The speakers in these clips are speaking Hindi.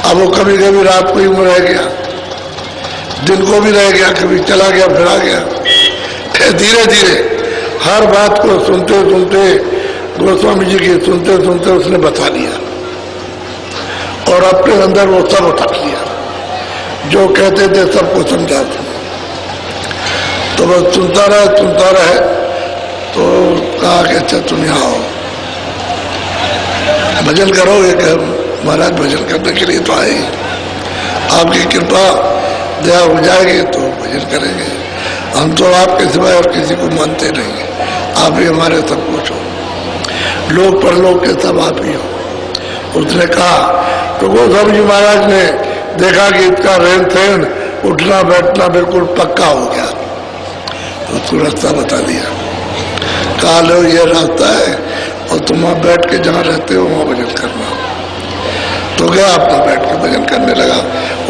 अब वो कभी कभी रात को ही रह गया, दिन को भी रह गया, कभी चला गया फिर आ गया। धीरे धीरे हर बात को सुनते सुनते गोस्वामी जी की सुनते सुनते उसने बता लिया और अपने अंदर वो सब उठा लिया, जो कहते थे सबको समझाते। तो बस सुनता रहे तो कहा कि अच्छा तुम यहाँ आओ, भजन करोगे? क्या महाराज भजन करने के लिए तो आए, आपकी कृपा दया हो जाएगी तो भजन करेंगे। हम तो आपके सिवाय और किसी को मानते नहीं, आप ही हमारे सब कुछ हो, लोक परलोक के सब आप ही हो। उसने कहा तो गोस्वामी जी महाराज ने देखा कि इसका रहन सहन उठना बैठना बिल्कुल पक्का हो गया, तो उसको रास्ता बता दिया। कहा लो ये रास्ता है और तुम वहाँ बैठ के जहाँ रहते हो वहाँ भजन करना। तो गया अपना बैठ के भजन करने लगा।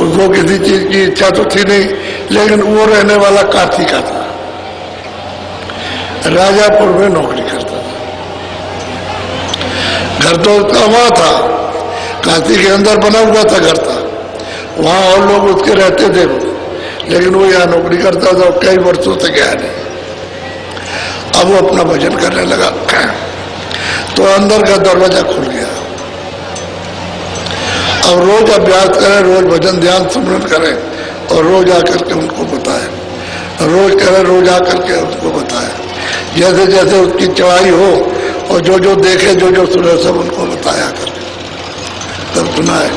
उसको किसी चीज की इच्छा तो थी नहीं, लेकिन वो रहने वाला काशी का था, राजापुर में नौकरी करता था। घर तो उसका वहां था, काशी के अंदर बना हुआ था घर था, वहां और लोग उसके रहते थे, लेकिन वो यहाँ नौकरी करता था और कई वर्षों से गया नहीं। अब वो अपना भजन करने लगा तो अंदर का दरवाजा खुल गया। अब रोज अभ्यास करें, रोज भजन ध्यान सुमरन करें और रोज आकर के उनको बताएं, रोज करें, रोज आकर के उनको बताएं। जैसे जैसे उसकी चढ़ाई हो और जो जो देखे जो जो सुने सब उनको बताया करके तब सुनाए,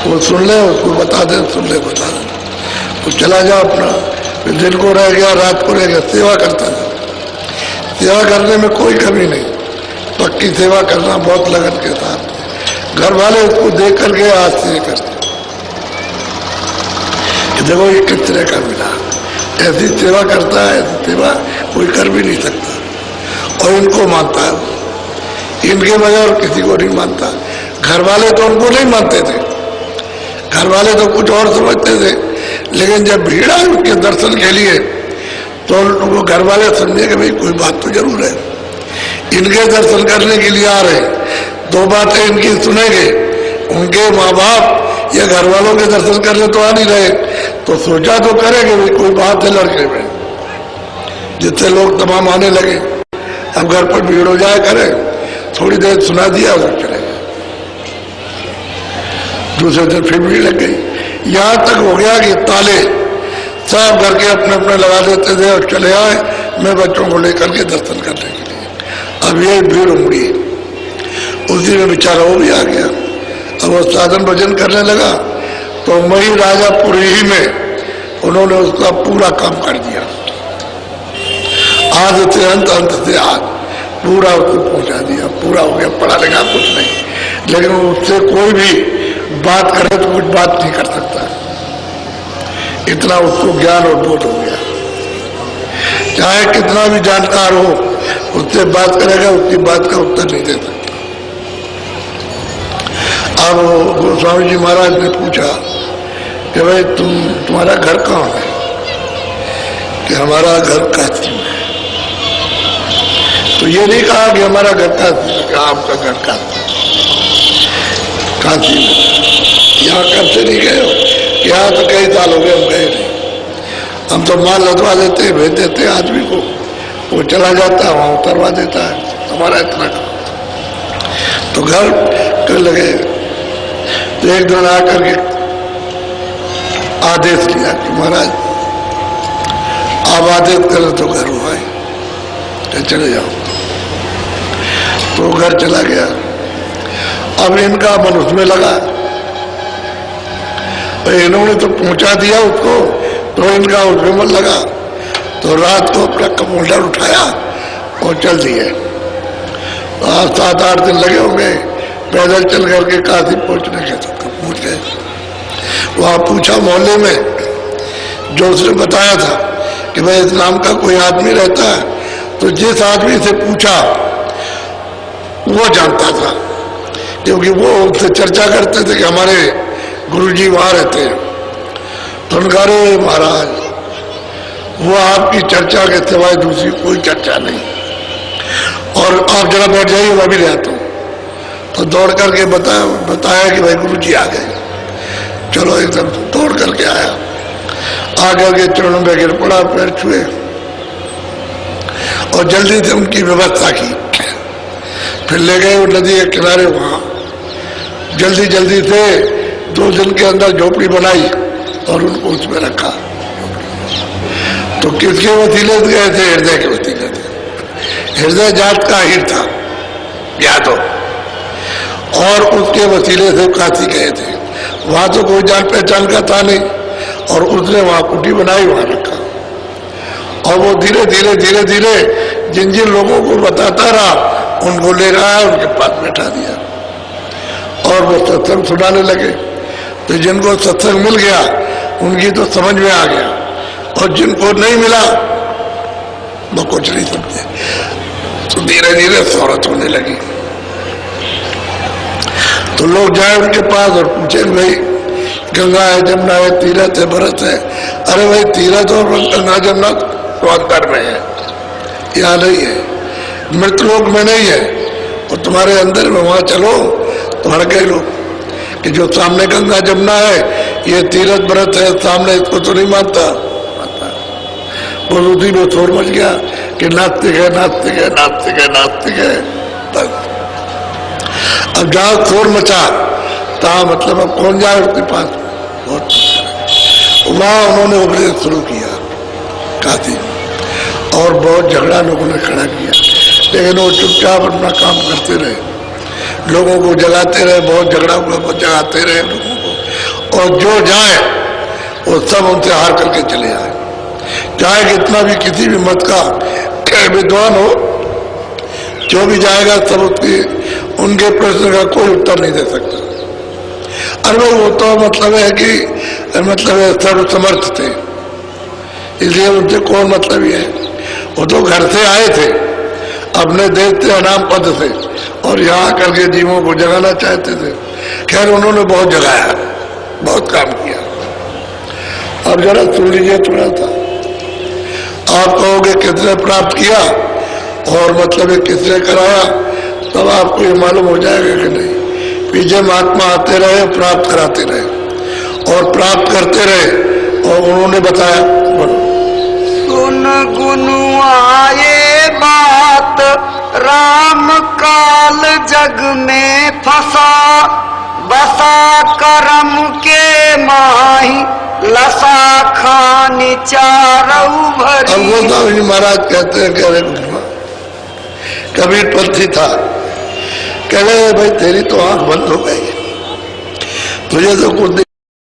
वो सुन ले उसको बता दे, सुन ले बता दे, तो चला जा अपना। फिर दिन को रह गया, रात को रह गया, सेवा करता था। सेवा करने में कोई कमी नहीं, पक्की सेवा करना बहुत लगन के साथ। घर वाले उसको देख करके आश्चर्य करते, देखो ये किस तरह का मिला, ऐसी सेवा करता है, ऐसी सेवा कोई कर भी नहीं सकता। और इनको मानता है, इनके बगैर किसी को नहीं मानता। घर वाले तो उनको नहीं मानते थे, घर वाले तो कुछ और समझते थे, लेकिन जब भीड़ आई उनके दर्शन के लिए तो उनको घर वाले समझे कि भाई कोई बात तो जरूर है, इनके दर्शन करने के लिए आ रहे, दो बातें इनकी सुनेंगे। उनके माँ बाप या घर वालों के दर्शन करने तो आ नहीं रहे, तो सोचा तो करेंगे भाई कोई बात है लड़के में, जितने लोग तमाम आने लगे। अब घर पर भीड़ हो जाए करे, थोड़ी देर सुना दिया और चले गए। दूसरे दिन फिर भीड़ लग गई, यहाँ तक हो गया कि ताले सब घर के अपने अपने लगा देते थे और चले आए मैं बच्चों को लेकर के दर्शन करने के लिए। अब ये भीड़ उमड़ी, उसी में बेचारा वो भी आ गया। अब वो साधन भजन करने लगा तो वही राजापुरी ही में उन्होंने उसका पूरा काम कर दिया, आद से अंत, अंत से आद, पूरा उसको पहुंचा दिया। पूरा हो गया, पढ़ा लिखा कुछ नहीं, लेकिन उससे कोई भी बात करे तो कुछ बात नहीं कर सकता, इतना उसको ज्ञान और बोध हो गया। चाहे कितना भी जानकार हो, उससे बात करेगा, उसकी बात का उत्तर नहीं दे सकता। अब गोस्वामी जी महाराज ने पूछा कि भाई तुम्हारा घर कहाँ है? कि हमारा घर काशी में। तो ये नहीं कहा कि हमारा घर काशी में, कहा आपका घर काशी में। यहाँ कब से नहीं गए हो? यहाँ तो कई साल हो गए हम गए नहीं, हम तो माल लदवा देते हैं, भेज देते हैं आदमी को, वो चला जाता है वहाँ उतरवा देता है, हमारा इतना काम। तो घर कर लगे तो एक दिन आकर के आदेश लिया कि महाराज आप आदेश करें तो घर हो आए, तो चले जाओ। तो घर चला गया। अब इनका मन उसमें लगा, तो इन्होंने तो पहुंचा दिया उसको, तो इनका उसमें मन लगा। तो रात को अपना कमोडर उठाया और चल दिए। 7-8 दिन लगे होंगे, पैदल चल करके काशी पहुंचने के, तो पहुंच गए। वहां पूछा मोहल्ले में, जो उसने बताया था कि भाई इस नाम का कोई आदमी रहता है, तो जिस आदमी से पूछा वो जानता था, क्योंकि वो उससे चर्चा करते थे कि हमारे गुरुजी वहां रहते हैं। तो उनका अरे महाराज वो आपकी चर्चा के सिवाय दूसरी कोई चर्चा नहीं, और आप जरा बैठ जाइए, मैं भी ले आता हूँ। तो दौड़ करके बताया कि भाई गुरुजी आ गए। चलो एकदम दौड़ करके आया, आगे के चरणों में गिर पड़ा, पैर छुए और जल्दी से उनकी व्यवस्था की। फिर ले गए वो नदी के किनारे, वहां जल्दी जल्दी से 2 दिन के अंदर झोपड़ी बनाई और उनको उसमें रखा। तो किसके वसीले से गए थे? हृदय के वसीले थे। हृदय जात का हीर था यादव, और उसके वसीले से काशी गए थे। वहां तो कोई जान पहचान का था नहीं, और उसने वहां कुटी बनाई, वहां रखा। और वो धीरे धीरे धीरे धीरे जिन जिन लोगों को बताता रहा, उनको ले रहा है, उनके पास बैठा दिया और वो सत्संग सुनाने लगे। तो जिनको सत्संग मिल गया उनकी तो समझ में आ गया, और जिनको नहीं मिला वो कुछ नहीं समझे। तो धीरे धीरे शोहरत होने लगी। तो लोग जाए उनके पास और पूछे भाई गंगा है, जमुना है, तीरथ है, भरत है। अरे भाई तीरथ और गंगा जमुना तो अंतर में है, यहाँ नहीं है, मृतलोक में नहीं है, और तुम्हारे अंदर में वहां चलो तो हर गए लोग कि जो सामने गंगा जमुना है ये तीरथ भरत है, सामने इसको तो नहीं मानता। वो उसी में शोर मच गया कि नास्तिक है, नास्तिक है, नास्तिक है, नास्तिक है। अब जहां शोर मचा तहा मतलब अब कौन जाए उसके पास? वहां उन्होंने उपदेश शुरू किया काशी, और बहुत झगड़ा लोगों ने खड़ा किया, लेकिन वो चुपचाप अपना काम करते रहे, लोगों को जगाते रहे, बहुत झगड़ा हुआ, बहुत जगाते रहे लोगों को। और जो जाए वो सब उनसे हार करके चले आए। चाहे कितना भी किसी भी मत का विद्वान हो, जो भी जाएगा सब उसकी उनके प्रश्न का कोई उत्तर नहीं दे सकता। अरे भाई वो तो मतलब है कि मतलब सर्वसमर्थ थे, इसलिए उनसे कौन मतलब ही है। वो तो घर से आए थे अपने देश से, अनाम पद से, और यहाँ करके जीवों को जगाना चाहते थे। खैर उन्होंने बहुत जगाया, बहुत काम किया। अब जरा सुन लीजिए थोड़ा सा, आप कहोगे किसने प्राप्त किया और मतलब किसने कराया, तब आपको ये मालूम हो जाएगा कि नहीं। पीछे महात्मा आते रहे, प्राप्त कराते रहे और प्राप्त करते रहे, और उन्होंने बताया। सुन गुनु आए बात, राम काल जग में फंसा, बसा करम के माही, लसा खानी चारऊ भरी। अब गोस्वामी जी महाराज कहते हैं, कह रहे कबीर पंथी था, कह रहे भाई तेरी तो आंख बंद हो गई, तुझे तो कुछ